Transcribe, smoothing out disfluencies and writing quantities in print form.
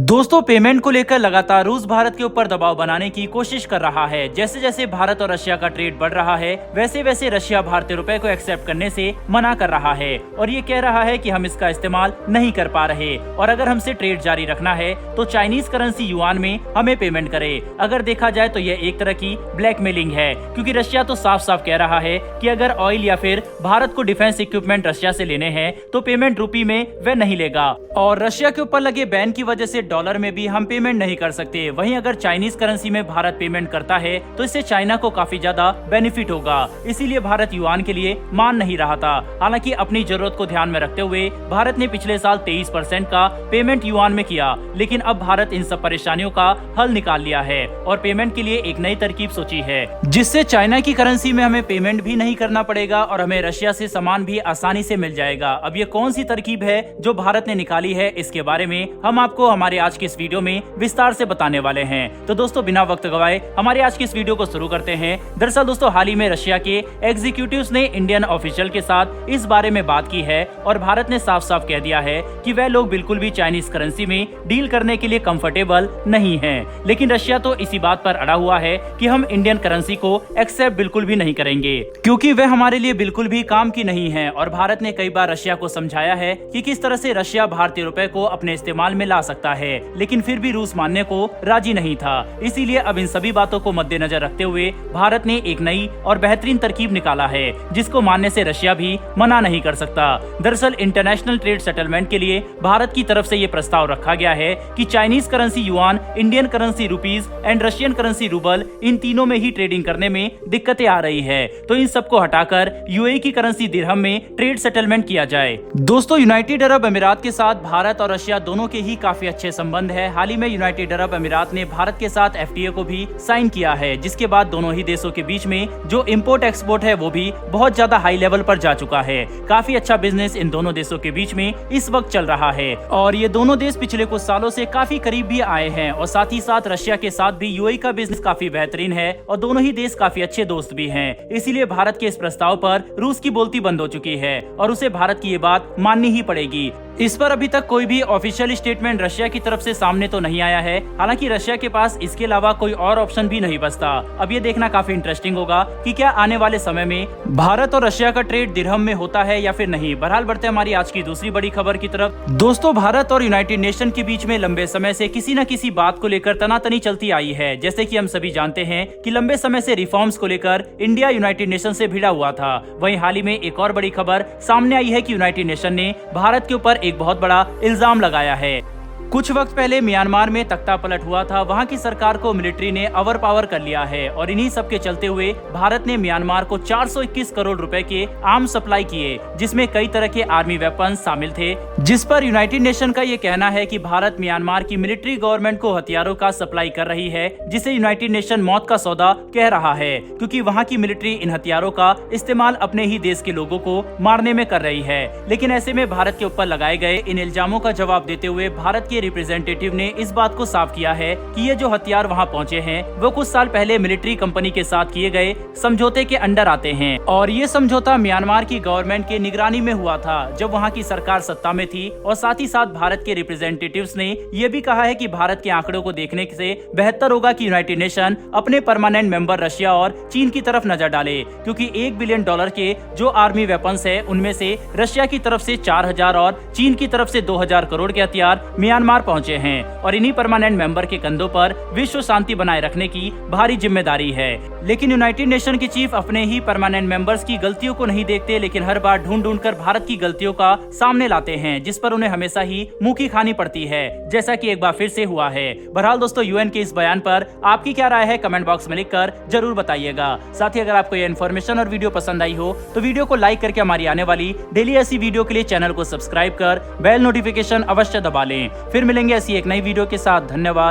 दोस्तों, पेमेंट को लेकर लगातार रूस भारत के ऊपर दबाव बनाने की कोशिश कर रहा है। जैसे जैसे भारत और रशिया का ट्रेड बढ़ रहा है, वैसे वैसे रशिया भारतीय रुपए को एक्सेप्ट करने से मना कर रहा है और ये कह रहा है कि हम इसका इस्तेमाल नहीं कर पा रहे और अगर हमसे ट्रेड जारी रखना है तो चाइनीज करेंसी युआन में हमें पेमेंट करे। अगर देखा जाए तो यह एक तरह की ब्लैकमेलिंग है, क्योंकि रशिया तो साफ साफ कह रहा है कि अगर ऑयल या फिर भारत को डिफेंस इक्विपमेंट रशिया से लेने हैं तो पेमेंट रुपी में वह नहीं लेगा और रशिया के ऊपर लगे बैन की वजह से डॉलर में भी हम पेमेंट नहीं कर सकते। वहीं अगर चाइनीज करेंसी में भारत पेमेंट करता है तो इससे चाइना को काफी ज्यादा बेनिफिट होगा, इसीलिए भारत युआन के लिए मान नहीं रहा था। हालांकि अपनी जरूरत को ध्यान में रखते हुए भारत ने पिछले साल 23% का पेमेंट युआन में किया, लेकिन अब भारत इन सब परेशानियों का हल निकाल लिया है और पेमेंट के लिए एक नई तरकीब सोची है, जिससे चाइना की करेंसी में हमें पेमेंट भी नहीं करना पड़ेगा और हमें रशिया से सामान भी आसानी से मिल जाएगा। अब ये कौन सी तरकीब है जो भारत ने निकाली है, इसके बारे में हम आपको हमारे आज के इस वीडियो में विस्तार से बताने वाले हैं। तो दोस्तों, बिना वक्त गवाए हमारे आज की इस वीडियो को शुरू करते हैं। दरअसल दोस्तों, हाल ही में रशिया के एग्जीक्यूटिव्स ने इंडियन ऑफिशियल के साथ इस बारे में बात की है और भारत ने साफ साफ कह दिया है कि वह लोग बिल्कुल भी चाइनीज करेंसी में डील करने के लिए कंफर्टेबल नहीं हैं। लेकिन रशिया तो इसी बात पर अड़ा हुआ है कि हम इंडियन करेंसी को एक्सेप्ट बिल्कुल भी नहीं करेंगे, क्योंकि वह हमारे लिए बिल्कुल भी काम की नहीं है। और भारत ने कई बार रशिया को समझाया है कि किस तरह से रशिया भारतीय रुपए को अपने इस्तेमाल में ला सकता है, लेकिन फिर भी रूस मानने को राजी नहीं था। इसीलिए अब इन सभी बातों को मद्देनजर रखते हुए भारत ने एक नई और बेहतरीन तरकीब निकाला है, जिसको मानने से रशिया भी मना नहीं कर सकता। दरअसल इंटरनेशनल ट्रेड सेटलमेंट के लिए भारत की तरफ से ये प्रस्ताव रखा गया है कि Chinese currency yuan, Indian currency rupees and Russian currency rouble, इन तीनों में ही ट्रेडिंग करने में दिक्कतें आ रही है, तो इन सबको हटाकर यूएई की करेंसी दिरहम में ट्रेड सेटलमेंट किया जाए। दोस्तों, यूनाइटेड अरब अमीरात के साथ भारत और रशिया दोनों के ही काफी अच्छे संबंध है। हाल ही में यूनाइटेड अरब अमीरात ने भारत के साथ एफटीए को भी साइन किया है, जिसके बाद दोनों ही देशों के बीच में जो इम्पोर्ट एक्सपोर्ट है वो भी बहुत ज्यादा हाई लेवल पर जा चुका है। काफी अच्छा बिजनेस इन दोनों देशों के बीच में इस वक्त चल रहा है और ये दोनों देश पिछले कुछ सालों से काफी करीब भी आए हैं और साथ ही साथ रशिया के साथ भी यूएई का बिजनेस काफी बेहतरीन है और दोनों ही देश काफी अच्छे दोस्त भी हैं। इसीलिए भारत के इस प्रस्ताव पर रूस की बोलती बंद हो चुकी है और उसे भारत की ये बात माननी ही पड़ेगी। इस पर अभी तक कोई भी ऑफिशियल स्टेटमेंट रशिया की तरफ से सामने तो नहीं आया है। हालांकि रशिया के पास इसके अलावा कोई और ऑप्शन भी नहीं बचता। अब ये देखना काफी इंटरेस्टिंग होगा कि क्या आने वाले समय में भारत और रशिया का ट्रेड दिरहम में होता है या फिर नहीं। बहरहाल बढ़ते हमारी आज की दूसरी बड़ी खबर की तरफ। दोस्तों, भारत और यूनाइटेड नेशन के बीच में लंबे समय से किसी न किसी बात को लेकर तनातनी चलती आई है। जैसे कि हम सभी जानते हैं कि लंबे समय से रिफॉर्म्स को लेकर इंडिया यूनाइटेड नेशन से भिड़ा हुआ था। वहीं हाल ही में एक और बड़ी खबर सामने आई है कि यूनाइटेड नेशन ने भारत के ऊपर एक बहुत बड़ा इल्जाम लगाया है। कुछ वक्त पहले म्यांमार में तख्ता पलट हुआ था। वहां की सरकार को मिलिट्री ने ओवर पावर कर लिया है और इन्हीं सब के चलते हुए भारत ने म्यांमार को 421 करोड़ रुपए के आर्म सप्लाई किए, जिसमें कई तरह के आर्मी वेपन्स शामिल थे, जिस पर यूनाइटेड नेशन का ये कहना है कि भारत म्यांमार की मिलिट्री गवर्नमेंट को हथियारों का सप्लाई कर रही है, जिसे यूनाइटेड नेशन मौत का सौदा कह रहा है, क्योंकि वहाँ की मिलिट्री इन हथियारों का इस्तेमाल अपने ही देश के लोगों को मारने में कर रही है। लेकिन ऐसे में भारत के ऊपर लगाए गए इन इल्जामों का जवाब देते हुए भारत के रिप्रेजेंटेटिव ने इस बात को साफ किया है कि ये जो हथियार वहां पहुंचे हैं वो कुछ साल पहले मिलिट्री कंपनी के साथ किए गए समझौते के अंडर आते हैं और ये समझौता म्यांमार की गवर्नमेंट के निगरानी में हुआ था जब वहां की सरकार सत्ता में थी। और साथ ही साथ भारत के रिप्रेजेंटेटिव्स ने ये भी कहा है कि भारत के आंकड़ों को देखने से बेहतर होगा कि यूनाइटेड नेशन अपने परमानेंट मेंबर रशिया और चीन की तरफ नजर डाले, क्योंकि $1 बिलियन के जो आर्मी वेपन्स है उनमें से रशिया की तरफ से 4000 और चीन की तरफ से 2000 करोड़ के हथियार म्यांमार पहुंचे हैं और इन्हीं परमानेंट मेंबर के कंधों पर विश्व शांति बनाए रखने की भारी जिम्मेदारी है। लेकिन यूनाइटेड नेशन के चीफ अपने ही परमानेंट मेंबर्स की गलतियों को नहीं देखते, लेकिन हर बार ढूंढ कर भारत की गलतियों का सामने लाते हैं, जिस पर उन्हें हमेशा ही मुंह की खानी पड़ती है, जैसा कि एक बार फिर से हुआ है। बहरहाल दोस्तों, यूएन के इस बयान पर आपकी क्या राय है, कमेंट बॉक्स में लिखकर जरूर बताइएगा। साथ ही अगर आपको यह इन्फॉर्मेशन और वीडियो पसंद आई हो तो वीडियो को लाइक करके हमारी आने वाली डेली ऐसी वीडियो के लिए चैनल को सब्सक्राइब कर बेल नोटिफिकेशन अवश्य दबा लें। फिर मिलेंगे ऐसी एक नई वीडियो के साथ। धन्यवाद।